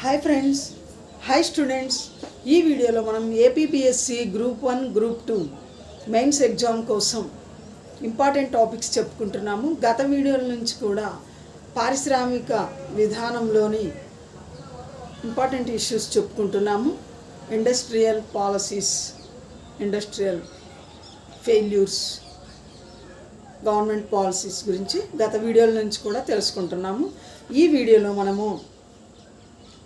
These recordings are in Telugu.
Hi friends, hi students. ఈ వీడియోలో మనం APPSC group 1 group 2 mains exam కోసం ఇంపార్టెంట్ టాపిక్స్ చెప్పుకుంటున్నాము. గత వీడియోల నుంచి కూడా పారిశ్రామిక విధానంలోని ఇంపార్టెంట్ ఇష్యూస్ చెప్పుకుంటున్నాము. Industrial policies, industrial failures, government policies గురించి గత వీడియోల నుంచి కూడా తెలుసుకుంటున్నాము. ఈ వీడియోలో మనము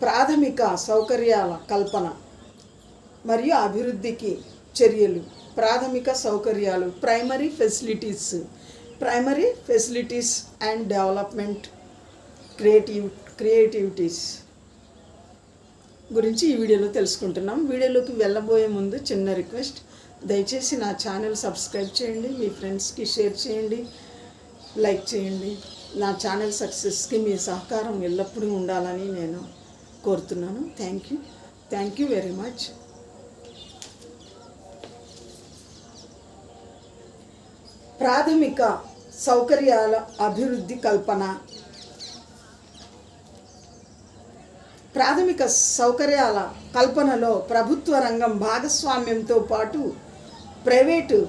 ప్రాథమిక సౌకర్యాల కల్పన మరియు అభివృద్ధికి చర్యలు, ప్రాథమిక సౌకర్యాలు, primary facilities and development creativities గురించి ఈ వీడియోలో తెలుసుకుంటున్నాం. వీడియోలోకి వెళ్ళబోయే ముందు చిన్న రిక్వెస్ట్, దయచేసి నా ఛానల్ సబ్స్క్రైబ్ చేయండి, మీ ఫ్రెండ్స్కి షేర్ చేయండి, లైక్ చేయండి. నా ఛానల్ సక్సెస్కి మీ సహకారం ఎల్లప్పుడూ ఉండాలని నేను కోరుతున్నాను. Thank you very much. ప్రాథమిక సౌకర్యాల అభివృద్ధి కల్పన. ప్రాథమిక సౌకర్యాల కల్పనలో ప్రభుత్వ రంగం భాగస్వామ్యంతో పాటు ప్రైవేటు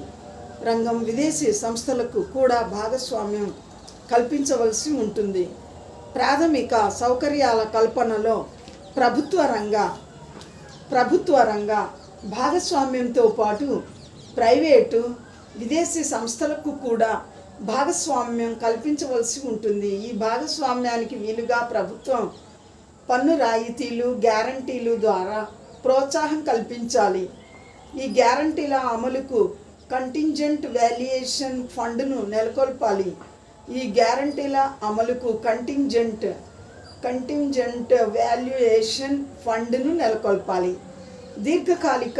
రంగం, విదేశీ సంస్థలకు కూడా భాగస్వామ్యం కల్పించవలసి ఉంటుంది. ప్రాథమిక సౌకర్యాల కల్పనలో ప్రభుత్వ రంగ భాగస్వామ్యంతో పాటు ప్రైవేటు, విదేశీ సంస్థలకు కూడా భాగస్వామ్యం కల్పించవలసి ఉంటుంది. ఈ భాగస్వామ్యానికి వీలుగా ప్రభుత్వం పన్ను రాయితీలు, గ్యారంటీలు ద్వారా ప్రోత్సాహం కల్పించాలి. ఈ గ్యారంటీల అమలుకు కంటింజెంట్ వాల్యుయేషన్ ఫండ్ను నెలకొల్పాలి. ఈ గ్యారంటీల అమలుకు కంటింజెంట్ వాల్యుయేషన్ ఫండ్ను నెలకొల్పాలి. దీర్ఘకాలిక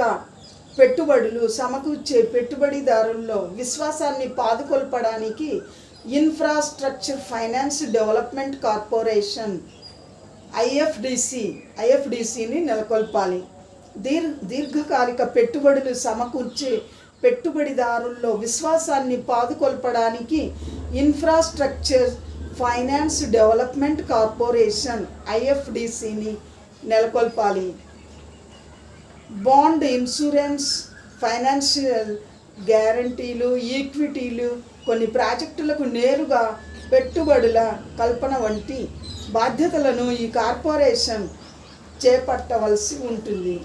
పెట్టుబడులు సమకూర్చే పెట్టుబడిదారుల్లో విశ్వాసాన్ని పాదుకొల్పడానికి ఇన్ఫ్రాస్ట్రక్చర్ ఫైనాన్స్ డెవలప్మెంట్ కార్పొరేషన్ ఐఎఫ్డిసిని నెలకొల్పాలి. దీర్ఘకాలిక పెట్టుబడులు సమకూర్చే పెట్టుబడిదారుల్లో విశ్వాసాన్ని పాదుకొల్పడానికి ఇన్ఫ్రాస్ట్రక్చర్ ఫైనాన్స్ డెవలప్మెంట్ కార్పొరేషన్ ఐఎఫ్డిసిని నెలకొల్పాలి. బాండ్, ఇన్సూరెన్స్, ఫైనాన్షియల్ గ్యారంటీలు, ఈక్విటీలు, కొన్ని ప్రాజెక్టులకు నేరుగా పెట్టుబడుల కల్పన వంటి బాధ్యతలను ఈ కార్పొరేషన్ చేపట్టవలసి ఉంటుంది.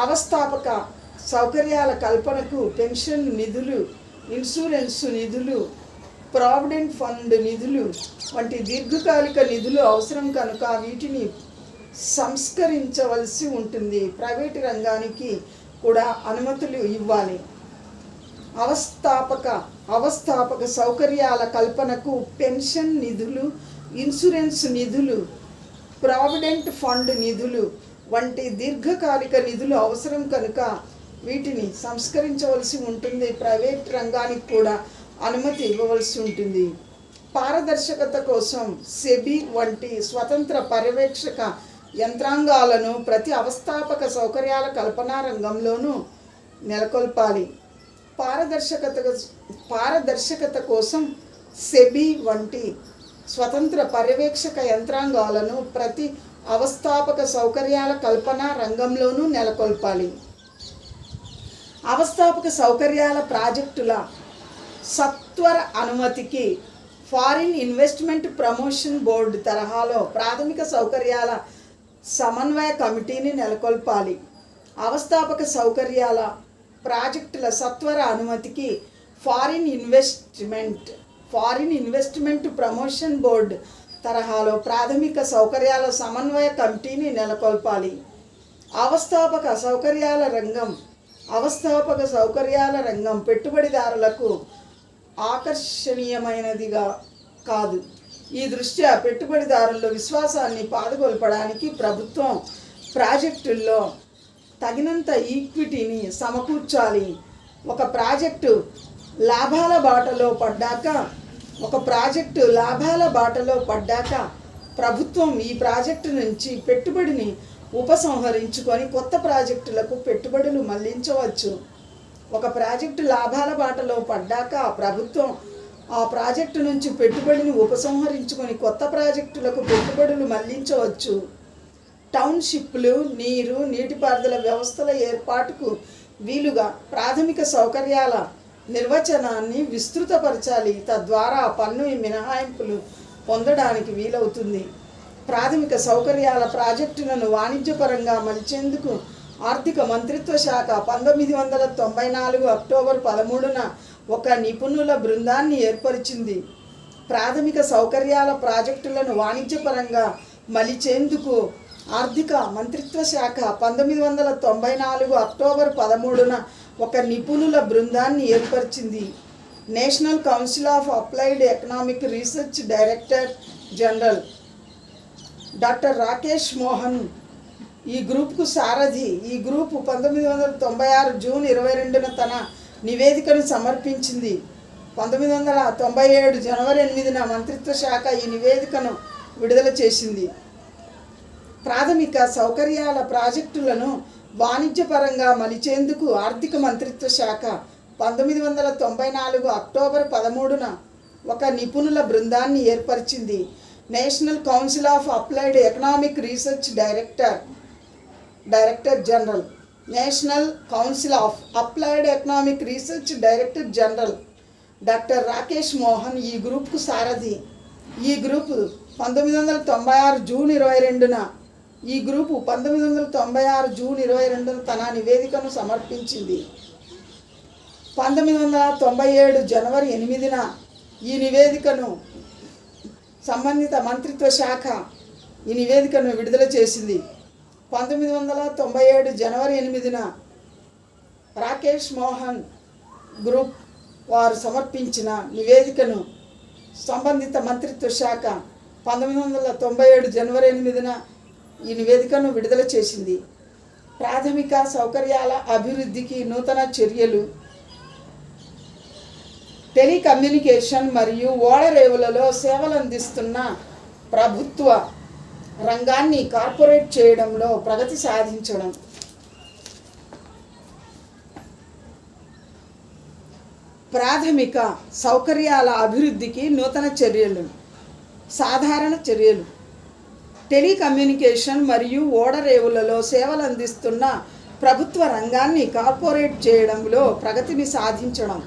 అవస్థాపక సౌకర్యాల కల్పనకు పెన్షన్ నిధులు, ఇన్సూరెన్స్ నిధులు, ప్రావిడెంట్ ఫండ్ నిధులు వంటి దీర్ఘకాలిక నిధులు అవసరం కనుక వీటిని సంస్కరించవలసి ఉంటుంది. ప్రైవేటు రంగానికి కూడా అనుమతులు ఇవ్వాలి. అవస్థాపక సౌకర్యాల కల్పనకు పెన్షన్ నిధులు, ఇన్సూరెన్స్ నిధులు, ప్రావిడెంట్ ఫండ్ నిధులు వంటి దీర్ఘకాలిక నిధులు అవసరం కనుక వీటిని సంస్కరించవలసి ఉంటుంది. ప్రైవేట్ రంగానికి కూడా అనుమతి ఇవ్వవలసి ఉంటుంది. పారదర్శకత కోసం సెబీ వంటి స్వతంత్ర పర్యవేక్షక యంత్రాంగాలను ప్రతి అవస్థాపక సౌకర్యాల కల్పనా రంగంలోనూ నెలకొల్పాలి. పారదర్శకత కోసం సెబీ వంటి స్వతంత్ర పర్యవేక్షక యంత్రాంగాలను ప్రతి అవస్థాపక సౌకర్యాల కల్పనా రంగంలోనూ నెలకొల్పాలి. అవస్థాపక సౌకర్యాల ప్రాజెక్టుల సత్వర అనుమతికి ఫారిన్ ఇన్వెస్ట్మెంట్ ప్రమోషన్ బోర్డు తరహాలో ప్రాథమిక సౌకర్యాల సమన్వయ కమిటీని నెలకొల్పాలి. అవస్థాపక సౌకర్యాల ప్రాజెక్టుల సత్వర అనుమతికి ఫారిన్ ఇన్వెస్ట్మెంట్ ప్రమోషన్ బోర్డు తరహాలో ప్రాథమిక సౌకర్యాల సమన్వయ కమిటీని నెలకొల్పాలి. అవస్థాపక సౌకర్యాల రంగం పెట్టుబడిదారులకు ఆకర్షణీయమైనదిగా కాదు. ఈ దృష్ట్యా పెట్టుబడిదారుల్లో విశ్వాసాన్ని పాదుకొల్పడానికి ప్రభుత్వం ప్రాజెక్టుల్లో తగినంత ఈక్విటీని సమకూర్చాలి. ఒక ప్రాజెక్టు లాభాల బాటలో పడ్డాక ప్రభుత్వం ఈ ప్రాజెక్టు నుంచి పెట్టుబడిని ఉపసంహరించుకొని కొత్త ప్రాజెక్టులకు పెట్టుబడులు మళ్లించవచ్చు. ఒక ప్రాజెక్టు లాభాల బాటలో పడ్డాక ప్రభుత్వం ఆ ప్రాజెక్టు నుంచి పెట్టుబడిని ఉపసంహరించుకొని కొత్త ప్రాజెక్టులకు పెట్టుబడులు మళ్లించవచ్చు. టౌన్షిప్లు నీటిపారుదల వ్యవస్థల ఏర్పాటుకు వీలుగా ప్రాథమిక సౌకర్యాల నిర్వచనాన్ని విస్తృతపరచాలి. తద్వారా పన్ను మినహాయింపులు పొందడానికి వీలవుతుంది. ప్రాథమిక సౌకర్యాల ప్రాజెక్టులను వాణిజ్యపరంగా మలిచేందుకు ఆర్థిక మంత్రిత్వ శాఖ 1994 అక్టోబర్ 13న ఒక నిపుణుల బృందాన్ని ఏర్పరిచింది. ప్రాథమిక సౌకర్యాల ప్రాజెక్టులను వాణిజ్యపరంగా మలిచేందుకు ఆర్థిక మంత్రిత్వ శాఖ 1994 అక్టోబర్ 13న ఒక నిపుణుల బృందాన్ని ఏర్పరిచింది. National council of applied economic research director general doctor Rakesh Mohan ఈ గ్రూప్కు సారథి. ఈ గ్రూపు 1996 జూన్ 22న తన నివేదికను సమర్పించింది. 1997 జనవరి 8న మంత్రిత్వ శాఖ ఈ నివేదికను విడుదల చేసింది. ప్రాథమిక సౌకర్యాల ప్రాజెక్టులను వాణిజ్యపరంగా మలిచేందుకు ఆర్థిక మంత్రిత్వ శాఖ 1994 అక్టోబర్ 13న ఒక నిపుణుల బృందాన్ని ఏర్పరిచింది. National council of applied economic research director general national council of applied economic research director general doctor Rakesh Mohan ఈ గ్రూప్కు సారథి. ఈ గ్రూపు 1996 జూన్ 22న ఈ గ్రూపు 1996 జూన్ 22న తన నివేదికను సమర్పించింది. 1997 జనవరి 8న ఈ నివేదికను సంబంధిత మంత్రిత్వ శాఖ ఈ నివేదికను విడుదల చేసింది. 1997 జనవరి 8న రాకేష్ మోహన్ గ్రూప్ వారు సమర్పించిన నివేదికను సంబంధిత మంత్రిత్వ శాఖ 1997 జనవరి 8న ఈ నివేదికను విడుదల చేసింది. ప్రాథమిక సౌకర్యాల అభివృద్ధికి నూతన చర్యలు. టెలికమ్యూనికేషన్ మరియు ఓడరేవులలో సేవలు అందిస్తున్న ప్రభుత్వ రంగాన్ని కార్పొరేట్ చేయడంలో ప్రగతి సాధించడం. ప్రాథమిక సౌకర్యాల అభివృద్ధికి నూతన చర్యలు. సాధారణ చర్యలు. టెలికమ్యూనికేషన్ మరియు ఓడరేవులలో సేవలు అందిస్తున్న ప్రభుత్వ రంగాన్ని కార్పొరేట్ చేయడంలో ప్రగతిని సాధించడం.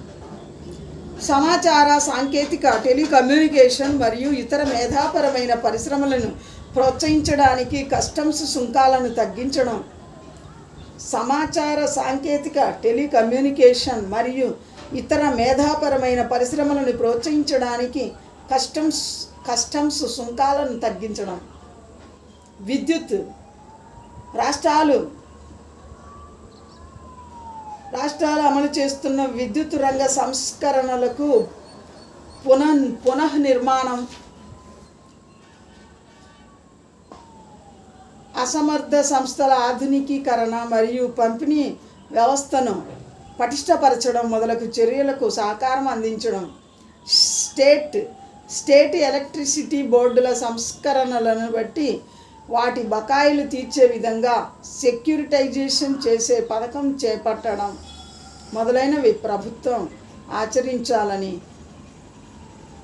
సమాచార సాంకేతిక టెలికమ్యూనికేషన్ మరియు ఇతర మేధాపరమైన పరిశ్రమలను ప్రోత్సహించడానికి కస్టమ్స్ సుంకాలను తగ్గించడం. సమాచార సాంకేతిక టెలికమ్యూనికేషన్ మరియు ఇతర మేధాపరమైన పరిశ్రమలను ప్రోత్సహించడానికి కస్టమ్స్ సుంకాలను తగ్గించడం. విద్యుత్. రాష్ట్రాలు అమలు చేస్తున్న విద్యుత్ రంగ సంస్కరణలకు పునఃనిర్మాణం. అసమర్థ సంస్థల ఆధునికీకరణ మరియు పంపిణీ వ్యవస్థను పటిష్టపరచడం మొదలగు చర్యలకు సహకారం అందించడం. స్టేట్ ఎలక్ట్రిసిటీ బోర్డుల సంస్కరణలను బట్టి వాటి బకాయిలు తీర్చే విధంగా సెక్యూరిటైజేషన్ చేసే పథకం చేపట్టడం మొదలైనవి ప్రభుత్వం ఆచరించాలని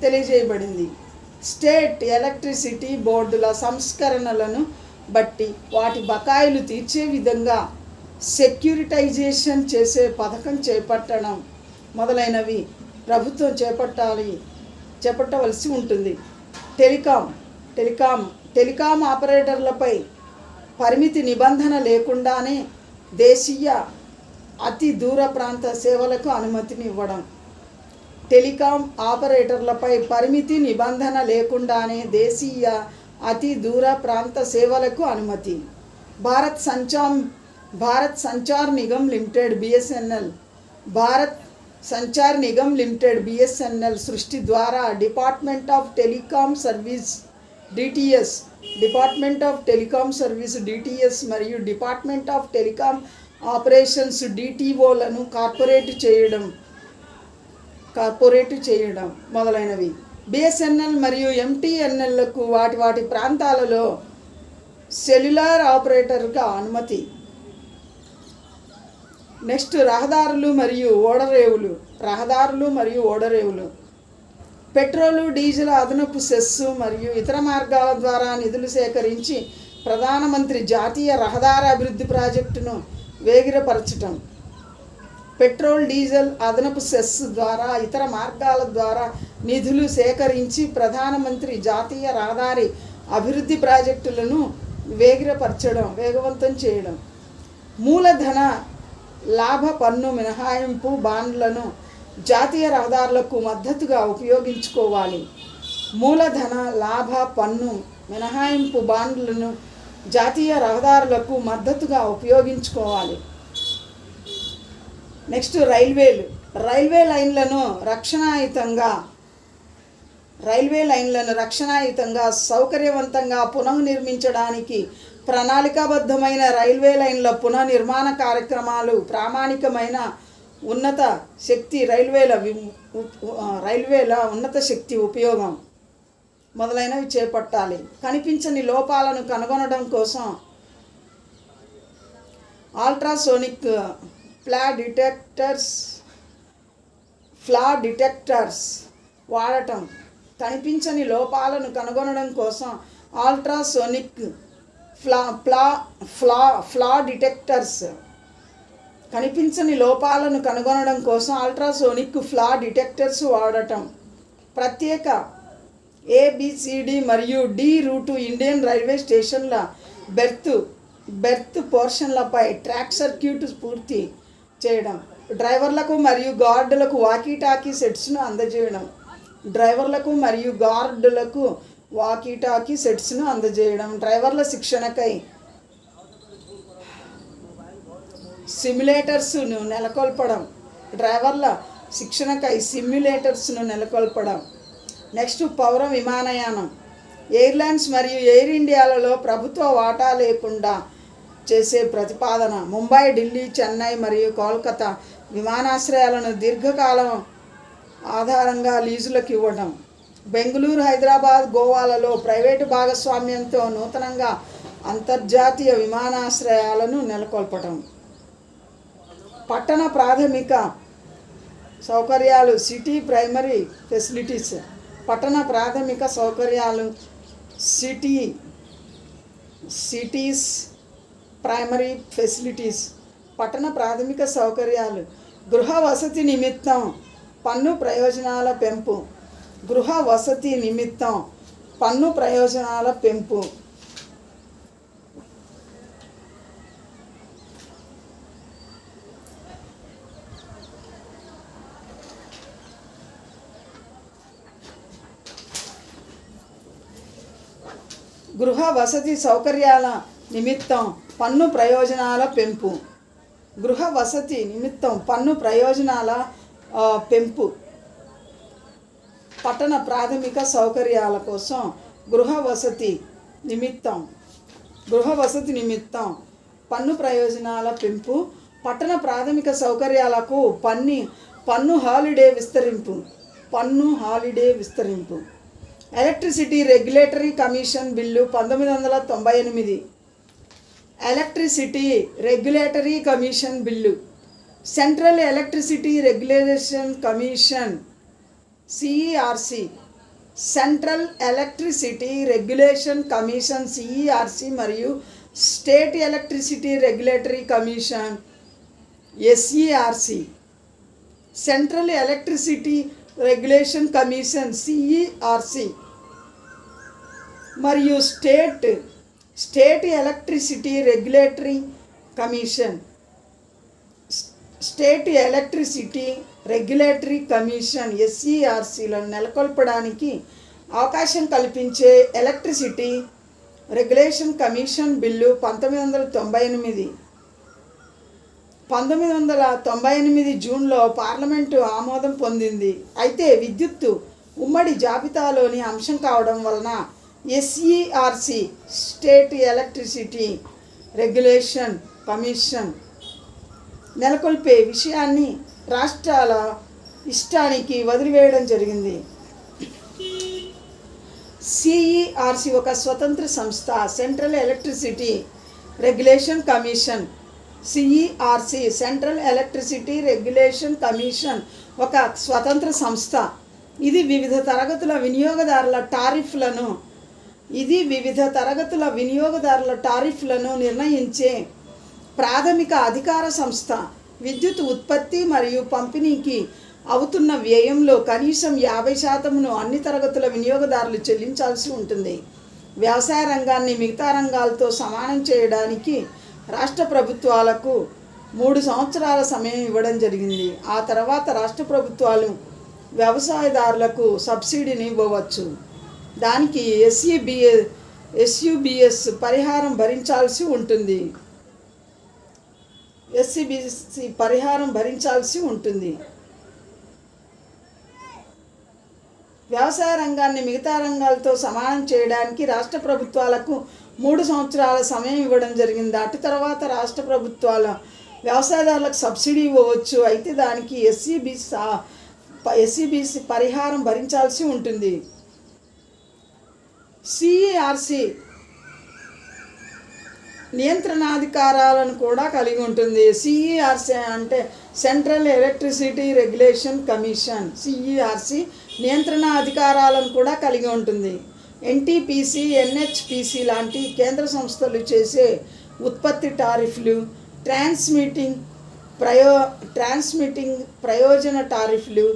తెలియజేయబడింది. స్టేట్ ఎలక్ట్రిసిటీ బోర్డుల సంస్కరణలను బట్టి వాటి బకాయిలు తీర్చే విధంగా సెక్యూరిటైజేషన్ చేసే పథకం చేపట్టడం మొదలైనవి ప్రభుత్వం చేపట్టవలసి ఉంటుంది. టెలికాం ఆపరేటర్లపై పరిమితి నిబంధన లేకుండానే దేశీయ అతి దూర ప్రాంత సేవలకు అనుమతిని ఇవ్వడం. టెలికాం ఆపరేటర్లపై పరిమితి నిబంధన లేకుండానే దేశీయ అతి దూర ప్రాంత సేవలకు అనుమతి. భారత్ సంచార్ నిగమ్ లిమిటెడ్ BSNL సృష్టి ద్వారా department of telecom service DTS మరియు డిపార్ట్మెంట్ ఆఫ్ టెలికాం ఆపరేషన్స్ DTOలను కార్పొరేట్ చేయడం మొదలైనవి. BSNL మరియు MTNLకు వాటి ప్రాంతాలలో సెల్యులార్ ఆపరేటర్గా అనుమతి. నెక్స్ట్ రహదారులు మరియు ఓడరేవులు. పెట్రోలు డీజిల్ అదనపు సెస్సు మరియు ఇతర మార్గాల ద్వారా నిధులు సేకరించి ప్రధానమంత్రి జాతీయ రహదారి అభివృద్ధి ప్రాజెక్టును వేగిరపరచటం. పెట్రోల్ డీజిల్ అదనపు సెస్ ద్వారా ఇతర మార్గాల ద్వారా నిధులు సేకరించి ప్రధానమంత్రి జాతీయ రహదారి అభివృద్ధి ప్రాజెక్టులను వేగవంతం చేయడం. మూలధన లాభ పన్ను మినహాయింపు బాండ్లను జాతీయ రహదారులకు మద్దతుగా ఉపయోగించుకోవాలి. మూలధన లాభ పన్ను మినహాయింపు బాండ్లను జాతీయ రహదారులకు మద్దతుగా ఉపయోగించుకోవాలి. నెక్స్ట్ రైల్వే లైన్లను రక్షణాయుతంగా సౌకర్యవంతంగా పునర్నిర్మించడానికి ప్రణాళికాబద్ధమైన రైల్వే లైన్ల పునర్నిర్మాణ కార్యక్రమాలు, ప్రామాణికమైన ఉన్నత శక్తి రైల్వేల ఉన్నత శక్తి ఉపయోగం మొదలైనవి చేపట్టాలి. కనిపించని లోపాలను కనుగొనడం కోసం అల్ట్రాసోనిక్ ఫ్లా డిటెక్టర్స్ వాడటం. కనిపించని లోపాలను కనుగొనడం కోసం అల్ట్రాసోనిక్ ఫ్లా డిటెక్టర్స్ కనిపించని లోపాలను కనుగొనడం కోసం అల్ట్రాసోనిక్ ఫ్లా డిటెక్టర్స్ వాడటం. ప్రత్యేక ABCD మరియు D రూటు ఇండియన్ రైల్వే స్టేషన్ల బెర్త్ పోర్షన్లపై ట్రాక్ సర్క్యూట్ పూర్తి చేయడం. డ్రైవర్లకు మరియు గార్డులకు వాకీటాకీ సెట్స్ను అందజేయడం. డ్రైవర్ల శిక్షణకై సిమ్యులేటర్స్ను నెలకొల్పడం. నెక్స్ట్ పౌర విమానయానం. ఎయిర్లైన్స్ మరియు ఎయిర్ ఇండియాలలో ప్రభుత్వ వాటా లేకుండా చేసే ప్రతిపాదన. ముంబై, ఢిల్లీ, చెన్నై మరియు కోల్కతా విమానాశ్రయాలను దీర్ఘకాలం ఆధారంగా లీజులకు ఇవ్వడం. బెంగళూరు, హైదరాబాద్, గోవాలలో ప్రైవేటు భాగస్వామ్యంతో నూతనంగా అంతర్జాతీయ విమానాశ్రయాలను నెలకొల్పడం. పట్టణ ప్రాథమిక సౌకర్యాలు సిటీ ప్రైమరీ ఫెసిలిటీస్. పట్టణ ప్రాథమిక సౌకర్యాలు సిటీస్ ప్రైమరీ ఫెసిలిటీస్. పట్టణ ప్రాథమిక సౌకర్యాలు. గృహ వసతి నిమిత్తం పన్ను ప్రయోజనాల పెంపు. గృహ వసతి సౌకర్యాల నిమిత్తం పన్ను ప్రయోజనాల పెంపు. పట్టణ ప్రాథమిక సౌకర్యాల కోసం గృహ వసతి నిమిత్తం పన్ను ప్రయోజనాల పెంపు. పట్టణ ప్రాథమిక సౌకర్యాలకు పన్ను హాలిడే విస్తరింపు. Electricity regulatory commission bill 1998. Electricity regulatory commission bill. Central electricity regulation commission CERC. Central electricity regulation commission CERC మరియు state electricity regulatory commission SERC. Central electricity regulation commission CERC మరియు స్టేట్ ఎలక్ట్రిసిటీ రెగ్యులేటరీ కమిషన్ SERCలను నెలకొల్పడానికి అవకాశం కల్పించే ఎలక్ట్రిసిటీ రెగ్యులేషన్ కమిషన్ బిల్లు 1998. 1998 జూన్లో పార్లమెంటు ఆమోదం పొందింది. అయితే విద్యుత్తు ఉమ్మడి జాబితాలోని అంశం కావడం వలన SERC state electricity regulation commission నెలకొల్పే విషయాన్ని రాష్ట్రాల ఇష్టానికి వదిలివేయడం జరిగింది. CERC ఒక స్వతంత్ర సంస్థ. Central electricity regulation commission CERC central electricity regulation commission ఒక స్వతంత్ర సంస్థ. ఇది వివిధ తరగతుల వినియోగదారుల టారిఫ్లను నిర్ణయించే ప్రాథమిక అధికార సంస్థ. విద్యుత్ ఉత్పత్తి మరియు పంపిణీకి అవుతున్న వ్యయంలో కనీసం 50% అన్ని తరగతుల వినియోగదారులు చెల్లించాల్సి ఉంటుంది. వ్యవసాయ రంగాన్ని మిగతా రంగాలతో సమానం చేయడానికి రాష్ట్ర ప్రభుత్వాలకు 3 సంవత్సరాల సమయం ఇవ్వడం జరిగింది. ఆ తర్వాత రాష్ట్ర ప్రభుత్వాలు వ్యవసాయదారులకు సబ్సిడీని ఇవ్వవచ్చు. దానికి ఎస్యుబిఎస్ పరిహారం భరించాల్సి ఉంటుంది. వ్యవసాయ రంగాన్ని మిగతా రంగాలతో సమానం చేయడానికి రాష్ట్ర ప్రభుత్వాలకు 3 సంవత్సరాల సమయం ఇవ్వడం జరిగింది. అటు తర్వాత రాష్ట్ర ప్రభుత్వాల వ్యవసాయదారులకు సబ్సిడీ ఇవ్వవచ్చు. అయితే దానికి ఎస్సిబిసి పరిహారం భరించాల్సి ఉంటుంది. సిఈఆర్సి నియంత్రణాధికారాలను కూడా కలిగి ఉంటుంది. సిఈఆర్సి అంటే central electricity regulation commission. CERC నియంత్రణ అధికారాలను కూడా కలిగి ఉంటుంది. ఎన్టీపీసీ, ఎన్హెచ్పిసి లాంటి కేంద్ర సంస్థలు చేసే ఉత్పత్తి టారిఫ్లు, ట్రాన్స్మిటింగ్ ప్రయోజన టారిఫ్లు,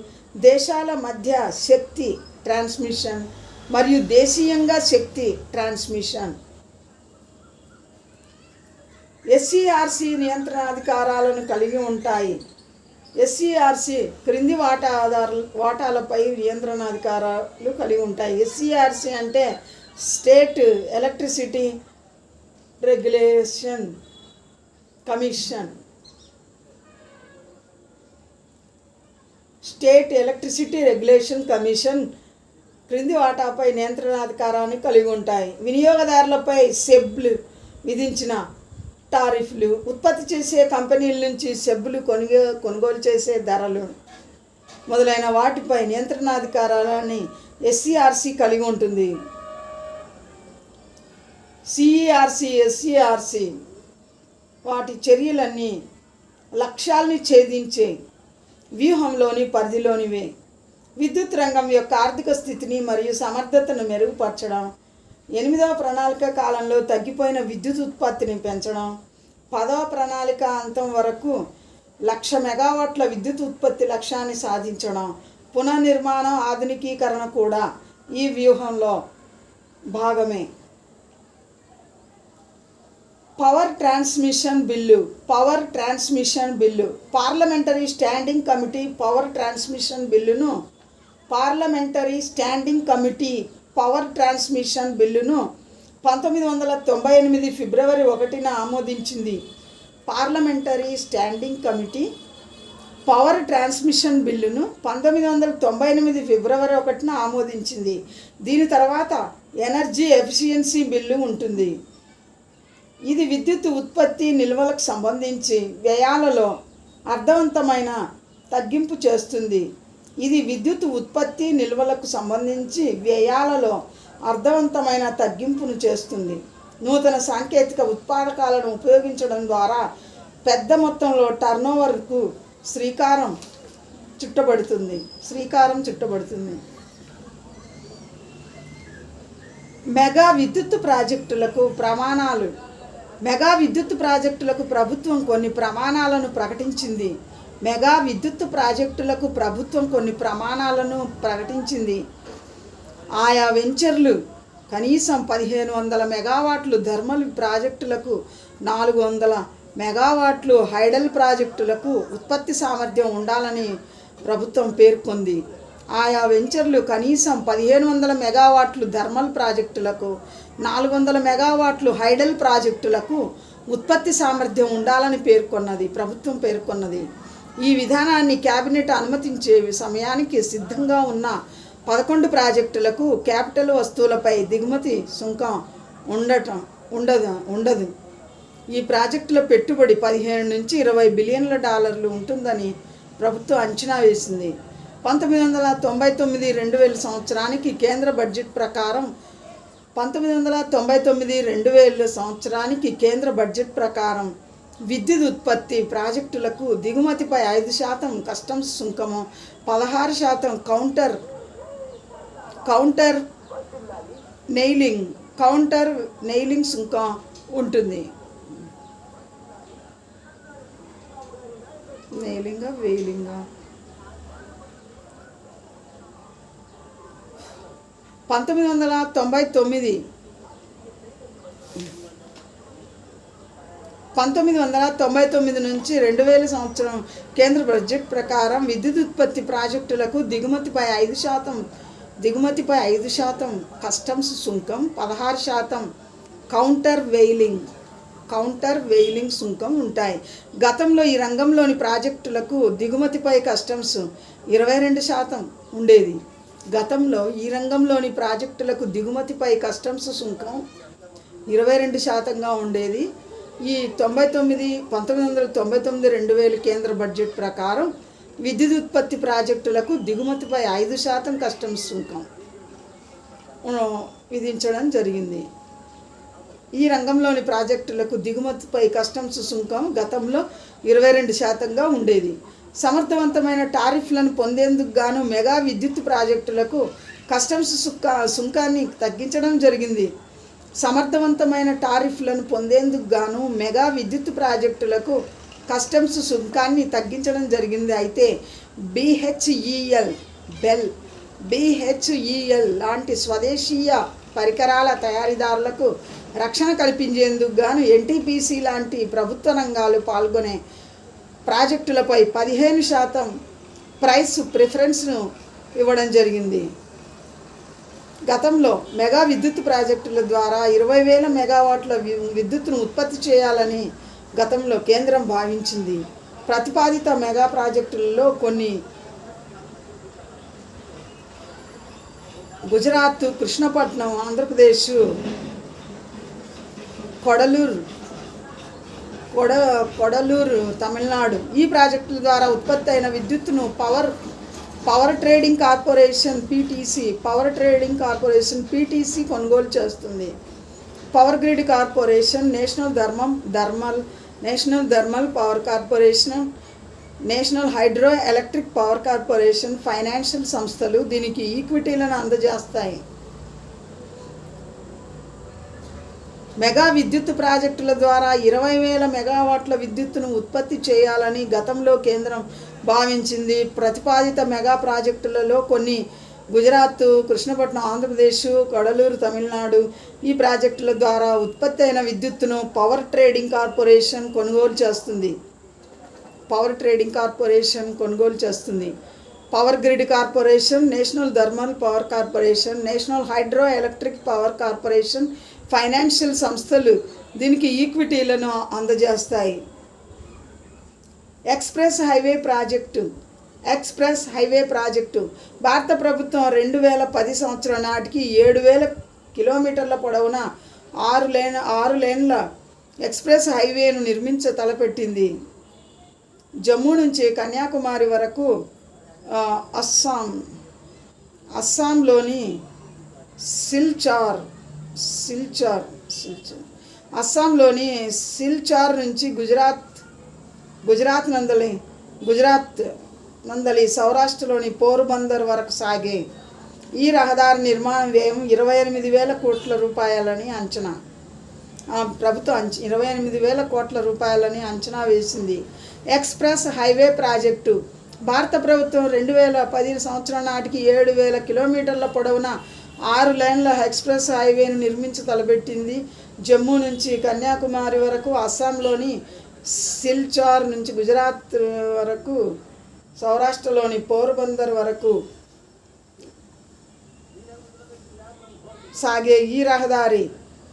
దేశాల మధ్య శక్తి ట్రాన్స్మిషన్ మరియు దేశీయంగా శక్తి ట్రాన్స్మిషన్. ఎస్సీఆర్సి నియంత్రణాధికారాలను కలిగి ఉంటాయి. ఎస్సీఆర్సి క్రింది వాటాలపై నియంత్రణాధికారాలు కలిగి ఉంటాయి. ఎస్సీఆర్సి అంటే state electricity regulation commission. State electricity regulation commission క్రింది వాటాపై నియంత్రణాధికారాన్ని కలిగి ఉంటాయి. వినియోగదారులపై సెబ్లు విధించిన టారిఫ్లు, ఉత్పత్తి చేసే కంపెనీల నుంచి సెబ్బులు కొనుగోలు చేసే ధరలు మొదలైన వాటిపై నియంత్రణాధికారాలని ఎస్సీఆర్సి కలిగి ఉంటుంది. సిఈఆర్సి, ఎస్సీఆర్సి వాటి చర్యలన్నీ లక్ష్యాల్ని ఛేదించే వ్యూహంలోని పరిధిలోనివే. విద్యుత్ రంగం యొక్క ఆర్థిక స్థితిని మరియు సమర్థతను మెరుగుపరచడం, 8వ ప్రణాళిక కాలంలో తగ్గిపోయిన విద్యుత్ ఉత్పత్తిని పెంచడం, 10వ ప్రణాళిక అంతం వరకు 1,00,000 మెగావాట్ల విద్యుత్ ఉత్పత్తి లక్ష్యాన్ని సాధించడం, పునర్నిర్మాణం, ఆధునికీకరణ కూడా ఈ వ్యూహంలో భాగమే. Power transmission bill parliamentary standing committee power transmission బిల్లును 1998 ఫిబ్రవరి 1న ఆమోదించింది. Parliamentary standing committee power transmission బిల్లును 1998 ఫిబ్రవరి 1న ఆమోదించింది. దీని తర్వాత ఎనర్జీ ఎఫిషియన్సీ బిల్లు ఉంటుంది. ఇది విద్యుత్ ఉత్పత్తి నిల్వలకు సంబంధించి వ్యయాలలో అర్థవంతమైన తగ్గింపు చేస్తుంది. నూతన సాంకేతిక ఉత్పాదకాలను ఉపయోగించడం ద్వారా పెద్ద మొత్తంలో టర్నోవర్కు శ్రీకారం చుట్టబడుతుంది. మెగా విద్యుత్ ప్రాజెక్టులకు ప్రభుత్వం కొన్ని ప్రమాణాలను ప్రకటించింది. ఆయా వెంచర్లు కనీసం 1500 మెగావాట్లు థర్మల్ ప్రాజెక్టులకు, 400 మెగావాట్లు హైడల్ ప్రాజెక్టులకు ఉత్పత్తి సామర్థ్యం ఉండాలని ప్రభుత్వం పేర్కొంది. ఆయా వెంచర్లు కనీసం 1500 మెగావాట్లు థర్మల్ ప్రాజెక్టులకు, 400 మెగావాట్లు హైడల్ ప్రాజెక్టులకు ఉత్పత్తి సామర్థ్యం ఉండాలని ప్రభుత్వం పేర్కొన్నది. ఈ విధానాన్ని కేబినెట్ అనుమతించే సమయానికి సిద్ధంగా ఉన్న 11 ప్రాజెక్టులకు క్యాపిటల్ వస్తువులపై దిగుమతి సుంకం ఉండదు. ఈ ప్రాజెక్టుల పెట్టుబడి $15 నుంచి $20 బిలియన్ల ఉంటుందని ప్రభుత్వం అంచనా వేసింది. 1999-2000 సంవత్సరానికి కేంద్ర బడ్జెట్ ప్రకారం విద్యుత్ ఉత్పత్తి ప్రాజెక్టులకు దిగుమతిపై 5% కస్టమ్స్ సుంకము, 16% కౌంటర్ కౌంటర్ నెయిలింగ్ సుంకం ఉంటుంది. వెయిలింగా 1999 నుంచి 2000 సంవత్సరం కేంద్ర బడ్జెట్ ప్రకారం విద్యుత్ ఉత్పత్తి ప్రాజెక్టులకు దిగుమతిపై 5% కస్టమ్స్ సుంకం, 16% కౌంటర్ వెయిలింగ్ సుంకం ఉంటాయి. గతంలో ఈ రంగంలోని ప్రాజెక్టులకు దిగుమతిపై కస్టమ్స్ 22% ఉండేది. గతంలో ఈ రంగంలోని ప్రాజెక్టులకు దిగుమతిపై కస్టమ్స్ సుంకం 22%గా ఉండేది. ఈ 1999-2000 కేంద్ర బడ్జెట్ ప్రకారం విద్యుత్ ఉత్పత్తి ప్రాజెక్టులకు దిగుమతిపై 5% కస్టమ్స్ సుంకం విధించడం జరిగింది. ఈ రంగంలోని ప్రాజెక్టులకు దిగుమతిపై కస్టమ్స్ సుంకం గతంలో 22%గా ఉండేది. సమర్థవంతమైన టారిఫ్లను పొందేందుకు గాను మెగా విద్యుత్ ప్రాజెక్టులకు కస్టమ్స్ సుంకాన్ని తగ్గించడం జరిగింది. సమర్థవంతమైన టారిఫ్లను పొందేందుకు గాను మెగా విద్యుత్ ప్రాజెక్టులకు కస్టమ్స్ సుంకాన్ని తగ్గించడం జరిగింది. అయితే BHEL లాంటి స్వదేశీయ పరికరాల తయారీదారులకు రక్షణ కల్పించేందుకు గాను NTPC లాంటి ప్రభుత్వ రంగాలు పాల్గొనే ప్రాజెక్టులపై 15% ప్రైస్ ప్రిఫరెన్స్ను ఇవ్వడం జరిగింది. గతంలో మెగా విద్యుత్ ప్రాజెక్టుల ద్వారా 20,000 మెగావాట్ల విద్యుత్తును ఉత్పత్తి చేయాలని గతంలో కేంద్రం భావించింది. ప్రతిపాదిత మెగా ప్రాజెక్టులలో కొన్ని గుజరాత్, కృష్ణపట్నం, ఆంధ్రప్రదేశ్, కొడలూరు, తమిళనాడు. ఈ ప్రాజెక్టుల ద్వారా ఉత్పత్తి అయిన విద్యుత్తును పవర్ ట్రేడింగ్ కార్పొరేషన్ PTC కొనుగోలు చేస్తుంది. Power grid corporation, national thermal power corporation, national hydro electric power corporation, financial సంస్థలు దీనికి ఈక్విటీలను అందజేస్తాయి. మెగా విద్యుత్ ప్రాజెక్టుల ద్వారా 20,000 మెగావాట్ల విద్యుత్తును ఉత్పత్తి చేయాలని గతంలో కేంద్రం భావించింది. ప్రతిపాదిత మెగా ప్రాజెక్టులలో కొన్ని గుజరాత్, కృష్ణపట్నం, ఆంధ్రప్రదేశ్, కొడలూరు, తమిళనాడు. ఈ ప్రాజెక్టుల ద్వారా ఉత్పత్తి అయిన విద్యుత్తును పవర్ ట్రేడింగ్ కార్పొరేషన్ కొనుగోలు చేస్తుంది. Power grid corporation, national thermal power corporation, national hydro electric power corporation, financial సంస్థలు దీనికి ఈక్విటీలను అందజేస్తాయి. ఎక్స్ప్రెస్ హైవే ప్రాజెక్టు భారత ప్రభుత్వం 2010 సంవత్సరం నాటికి 7,000 కిలోమీటర్ల పొడవున 6 లేన్ల ఎక్స్ప్రెస్ హైవేను తలపెట్టింది. జమ్మూ నుంచి కన్యాకుమారి వరకు అస్సాంలోని సిల్చార్ నుంచి గుజరాత్ నందలి సౌరాష్ట్రలోని పోర్బందర్ వరకు సాగే ఈ రహదారి నిర్మాణ వ్యయం 28,000 కోట్ల రూపాయలని అంచనా. ప్రభుత్వం 28,000 కోట్ల రూపాయలని అంచనా వేసింది. ఎక్స్ప్రెస్ హైవే ప్రాజెక్టు భారత ప్రభుత్వం 2010 సంవత్సరం నాటికి 7,000 కిలోమీటర్ల పొడవున 6 లేన్ల ఎక్స్ప్రెస్ హైవేను తలపెట్టింది. జమ్మూ నుంచి కన్యాకుమారి వరకు, అస్సాంలోని సిల్చార్ నుంచి గుజరాత్ వరకు, సౌరాష్ట్రలోని పోర్బందర్ వరకు సాగే ఈ రహదారి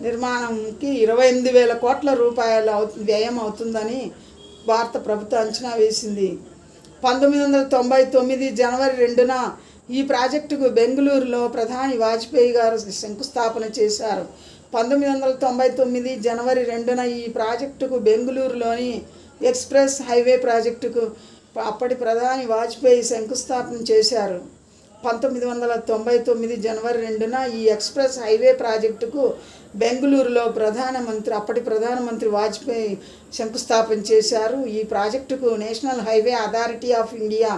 నిర్మాణంకి 28,000 కోట్ల రూపాయల వ్యయం అవుతుందని భారత ప్రభుత్వం అంచనా వేసింది. 1999 జనవరి 2న ఈ ప్రాజెక్టుకు బెంగళూరులో ప్రధాని వాజ్పేయి గారు శంకుస్థాపన చేశారు. 1999 జనవరి 2న ఈ ప్రాజెక్టుకు బెంగళూరులోని ఎక్స్ప్రెస్ హైవే ప్రాజెక్టుకు అప్పటి ప్రధాని వాజ్పేయి శంకుస్థాపన చేశారు. 1999 జనవరి 2న ఈ ఎక్స్ప్రెస్ హైవే ప్రాజెక్టుకు బెంగళూరులో అప్పటి ప్రధానమంత్రి వాజ్పేయి శంకుస్థాపన చేశారు. ఈ ప్రాజెక్టుకు national highway authority of India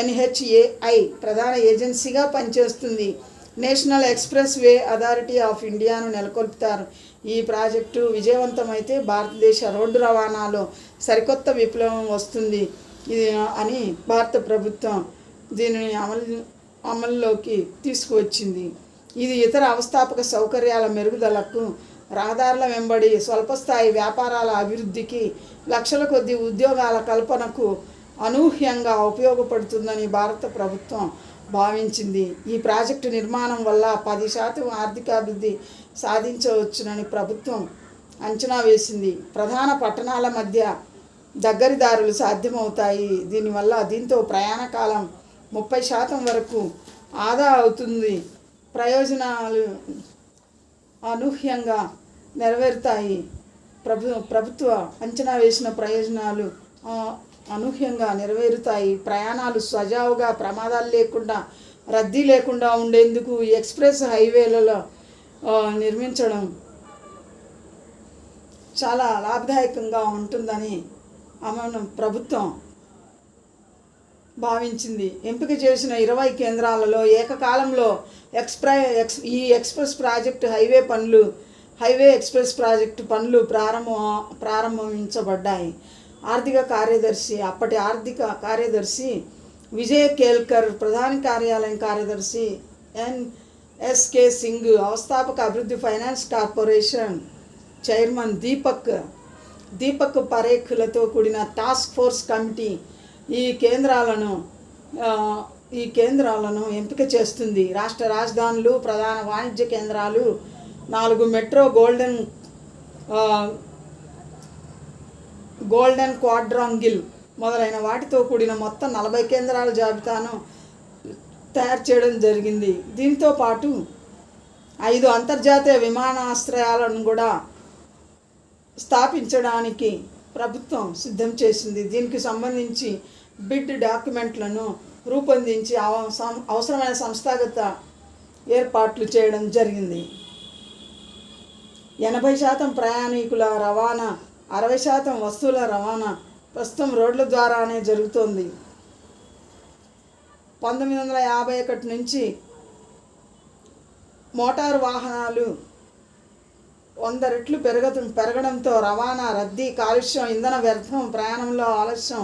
NHAI ప్రధాన ఏజెన్సీగా పనిచేస్తుంది. National express way authority of ఇండియాను నెలకొల్పుతారు. ఈ ప్రాజెక్టు విజయవంతమైతే భారతదేశ రోడ్డు రవాణాలో సరికొత్త విప్లవం వస్తుంది అని భారత ప్రభుత్వం దీనిని అమల్లోకి తీసుకువచ్చింది. ఇది ఇతర అవస్థాపక సౌకర్యాల మెరుగుదలకు, రహదారుల వెంబడి స్వల్పస్థాయి వ్యాపారాల అభివృద్ధికి, లక్షల కొద్ది ఉద్యోగాల కల్పనకు అనూహ్యంగా ఉపయోగపడుతుందని భారత ప్రభుత్వం భావించింది. ఈ ప్రాజెక్టు నిర్మాణం వల్ల 10% ఆర్థికాభివృద్ధి సాధించవచ్చునని ప్రభుత్వం అంచనా వేసింది. ప్రధాన పట్టణాల మధ్య దగ్గరి దారులు సాధ్యమవుతాయి. దీంతో ప్రయాణ కాలం 30% వరకు ఆదా అవుతుంది. ప్రయోజనాలు అనూహ్యంగా నెరవేరుతాయి. ప్రభుత్వ అంచనా వేసిన ప్రయోజనాలు అనూహ్యంగా నెరవేరుతాయి. ప్రయాణాలు సజావుగా, ప్రమాదాలు లేకుండా, రద్దీ లేకుండా ఉండేందుకు ఈ ఎక్స్ప్రెస్ హైవేలలో నిర్మించడం చాలా లాభదాయకంగా ఉంటుందని ప్రభుత్వం భావించింది. ఎంపిక చేసిన 20 కేంద్రాలలో ఏకకాలంలో ఈ express project highway express project పనులు ప్రారంభించబడ్డాయి. అప్పటి ఆర్థిక కార్యదర్శి విజయ్ కేల్కర్, ప్రధాన కార్యాలయం కార్యదర్శి ఎన్ఎస్కే సింగ్, అవస్థాపక అభివృద్ధి ఫైనాన్స్ కార్పొరేషన్ చైర్మన్ దీపక్ పరేఖ్లతో కూడిన టాస్క్ ఫోర్స్ కమిటీ ఈ కేంద్రాలను ఎంపిక చేస్తుంది. రాష్ట్ర రాజధానులు, ప్రధాన వాణిజ్య కేంద్రాలు, 4 మెట్రో గోల్డెన్ క్వాడ్రాంగిల్ మొదలైన వాటితో కూడిన మొత్తం 40 కేంద్రాల జాబితాను తయారు చేయడం జరిగింది. దీంతో పాటు 5 అంతర్జాతీయ విమానాశ్రయాలను కూడా స్థాపించడానికి ప్రభుత్వం సిద్ధం చేసింది. దీనికి సంబంధించి బిడ్ డాక్యుమెంట్లను రూపొందించి అవసరమైన సంస్థాగత ఏర్పాట్లు చేయడం జరిగింది. 80% ప్రయాణికుల రవాణా, 60% వస్తువుల రవాణా ప్రస్తుతం రోడ్ల ద్వారానే జరుగుతోంది. 1951 నుంచి మోటారు వాహనాలు 100 రెట్లు పెరగడంతో రవాణా, రద్దీ, కాలుష్యం, ఇంధన వ్యర్థం, ప్రయాణంలో ఆలస్యం,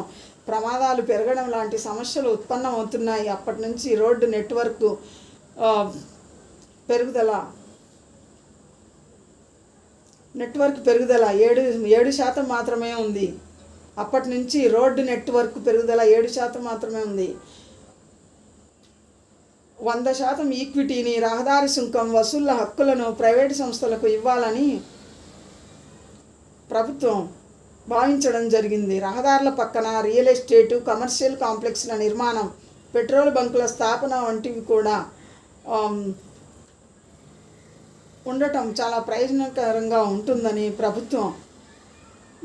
ప్రమాదాలు పెరగడం లాంటి సమస్యలు ఉత్పన్నమవుతున్నాయి. అప్పటి నుంచి రోడ్డు నెట్వర్క్ పెరుగుదల 7% మాత్రమే ఉంది. అప్పటి నుంచి రోడ్డు నెట్వర్క్ పెరుగుదల 7% మాత్రమే ఉంది. 100% ఈక్విటీని, రహదారి సుంకం వసూళ్ల హక్కులను ప్రైవేటు సంస్థలకు ఇవ్వాలని ప్రభుత్వం భావించడం జరిగింది. రహదారుల పక్కన రియల్ ఎస్టేటు, కమర్షియల్ కాంప్లెక్స్ల నిర్మాణం, పెట్రోల్ బంకుల స్థాపన వంటివి కూడా ఉండటం చాలా ప్రయోజనకరంగా ఉంటుందని ప్రభుత్వం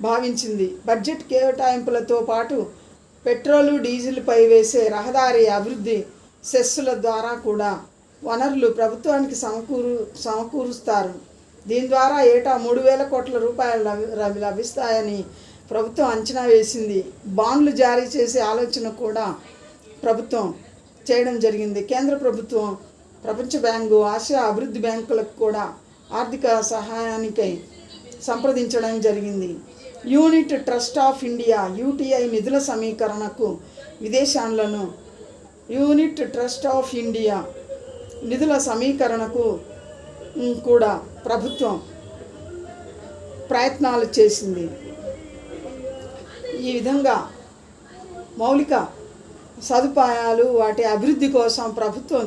భావించింది. బడ్జెట్ కేటాయింపులతో పాటు పెట్రోలు, డీజిల్పై వేసే రహదారి అభివృద్ధి సెస్సుల ద్వారా కూడా వనరులు ప్రభుత్వానికి సమకూరుస్తారు. దీని ద్వారా ఏటా 3,000 కోట్ల రూపాయలు లభిస్తాయని ప్రభుత్వం అంచనా వేసింది. బాండ్లు జారీ చేసే ఆలోచన కూడా ప్రభుత్వం చేయడం జరిగింది. కేంద్ర ప్రభుత్వం ప్రపంచ బ్యాంకు, ఆసియా అభివృద్ధి బ్యాంకులకు కూడా ఆర్థిక సహాయానికై సంప్రదించడం జరిగింది. Unit trust of India (UTI) నిధుల సమీకరణకు విదేశాలను యూనిట్ ట్రస్ట్ ఆఫ్ ఇండియా నిధుల సమీకరణకు కూడా ప్రభుత్వం ప్రయత్నాలు చేసింది. ఈ విధంగా మౌలిక సదుపాయాలు, వాటి అభివృద్ధి కోసం ప్రభుత్వం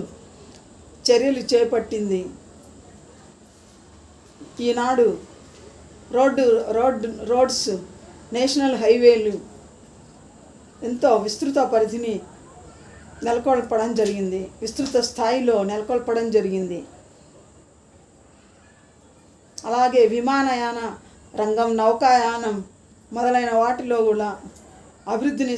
చర్యలు చేపట్టింది. ఈనాడు రోడ్స్, నేషనల్ హైవేలు ఎంతో విస్తృత పరిధిని నెలకొల్పడం జరిగింది, విస్తృత స్థాయిలో నెలకొల్పడం జరిగింది. అలాగే విమానయాన రంగం, నౌకాయానం మొదలైన వాటిలో కూడా అభివృద్ధిని